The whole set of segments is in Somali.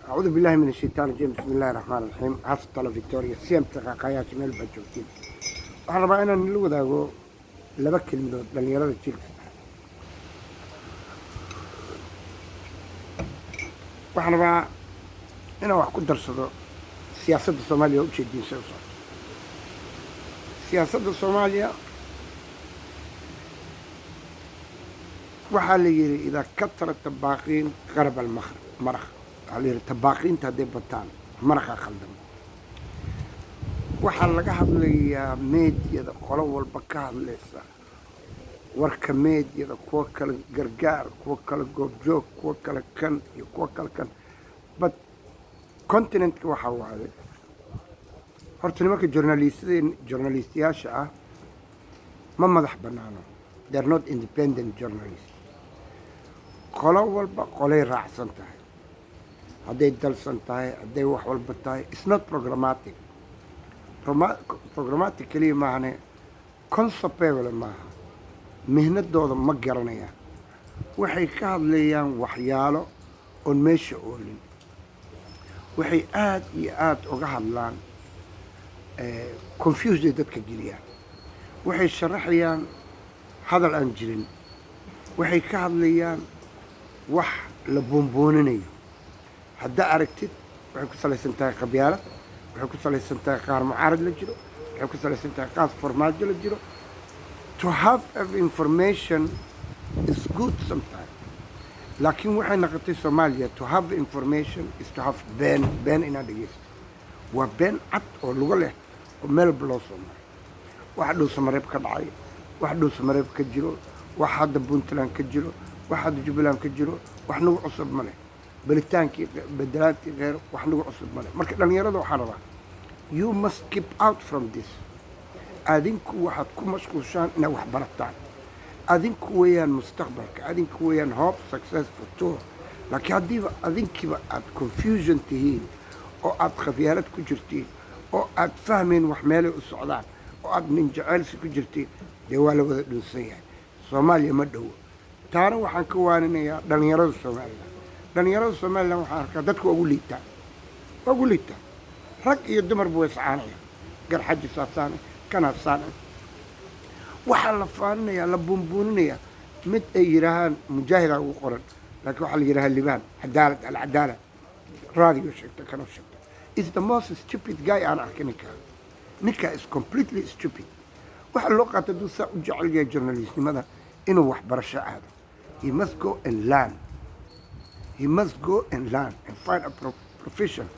أعوذ بالله من الشيطان الرجيم بسم الله الرحمن الرحيم هاستلا فيكتوريا سيمتا قاقايا مeel baa joogtiin waxaan rabaa inaan la wadaago laba kelmadood dhalinyarada jiilka waxaan rabaa inaan wax ku darsado siyaasadda Soomaaliya u jeedinaysa siyaasadda Soomaaliya waxaa la yiri ida katara tabaaqiin qarab al-maraq على تباقين تدي بطان مرخا خلدم waxaa laga hadlayaa meediyada qolo walba ka hadlaysa warka meediyada kuwa kale gargaar kuwa kale goobjoog kuwa kale kan iyo kuwa kale kan but continentka waxa waaye horta nimanka journalistiyaasha ah ma madax banaano they are not independent journalists qolo walba qolay raacsan tahay hadday dalsan tahay hadday wax walba tahay it's not programmatic keliya maahane conceptual maaha mihnadooda ma garanayaan waxay ka hadlayaan waxyaalo oon meesha oolin waxay aad iyo aad uga hadlaan confused dadka geliyaan waxay sharaxayaan hadal aan jirin waxay ka hadlayaan wax la buunbuuninayo hadda aragtid waxay ku salaysan tahay qabyaalad waxay ku salaysan tahay qaar mucaarad la jiro waxay ku salaysan tahay qaas farmaajo la jiro to have every information is good sometimes laakiin waxay noqotay Soomaaliya to have information is to have been in dhageysto waa been cad oo lagu leh oo meel bloo soo maray wax dhow Soomaaliya ka dhacay wax dhow Soomaaliya ka jiro wax hadda Puntland ka jiro wax hadda Jubbaland ka jiro wax nagu cusub ma leh بلتانكي بدلاتي غير وحنا عصب ماله مركز dhalinyarada waxaan rabaa you must keep out from this adinku waxaad ku mashquulshaan inaad wax barataan adinku weeyaan mustaqbalka adinku weeyaan hope success future laakiin haddii adinkiba aad confusion tihiin oo aad qabyaalad ku jirtiin oo aad fahmeen wax meelay u socdaan oo aad nin jaceelsi ku jirtiin dee waa la wada dhunsan yahay Soomaaliya ma dhowo taana waxaan ka waaninayaa dhalinyarada Soomaaliya dhalinyarada Soomaaliya waxaan arkaa dadku ugu liita rag iyo dumar buu iscaanaya gar xaji saasaan kana saan waxa la faanaya la buunbuuninaya mid ay yiraahaan mujaahida ugu qoran laakiin waxa la yiraahaa libaan cadaalad al-cadaalad radio sheegta kana sheegta is the most stupid guy aan arkin ninka is completely stupid waxa loo qaato duusa u jecel yahay journalistnimada inuu wax barasho aado he must go and learn He must go and learn and find a profession.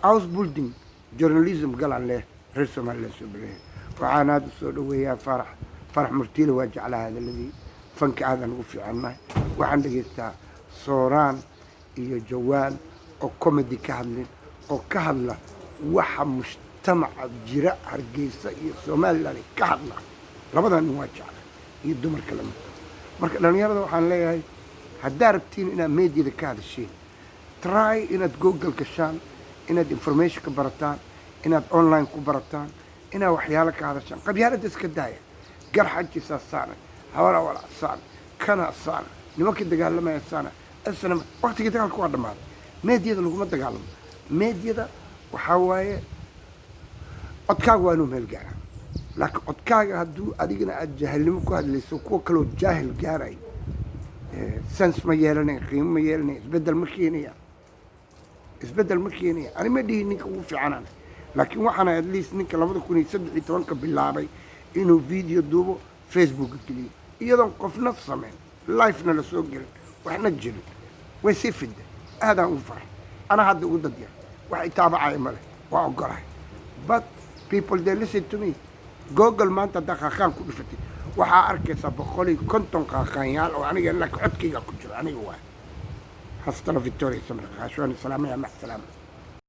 House building journalism قال له رسم الله سبحانه وعنا هذا الصوت ويا فرح مرتيل واجع على هذا الذي فنك هذا نوفي عنه وعندك يستا صوران iyo jawaan oo comedy ka hadlin oo ka hadla waxa mujtamaca jira Hargeysa iyo Soomaaliland ka hadla labadan waajac iyo dumar kale marka dhalinyarada waxaan leeyahay haddaad rabtiin inaad meediyada ka hadashiin try inaad google gashaan inaad information ka barataan inaad online ku barataan inaad waxyaalo ka hadashaan qabyaalada iska daaya gar xajiisa saana hawla wala saana kana saana nimanka dagaalamaya saana asna waqtiga dagaalku waa dhamaaday meediyada laguma dagaalamo meediyada waxaa waaye codkaaga waa inuu meel gaara laakiin codkaaga hadduu adigana aad jahilnimo ku hadlayso kuwa kaloo jaahil gaaray sense ma yeelanay qiimo ma yeelanay isbedel ma keenaya ani ma dhihin ninka ugu fiicanaan laakiin waxaan at least ninka 2013 ka bilaabay inuu video duubo Facebook geliyo iyadoo qofna sameyn live-na la soo gelin waxna jirin way si fidda aadaan u farax ana hadda ugu dadya waxay taabacay male waa ogolahay but people they listen to me google maanta daqiiqan ku dhifatay waxaa arkaysa 150 qaaqaanyaal oo aniga la codkayga ku jiro aniga waa hasta la victoria samra khashwan salaam ya ma salaam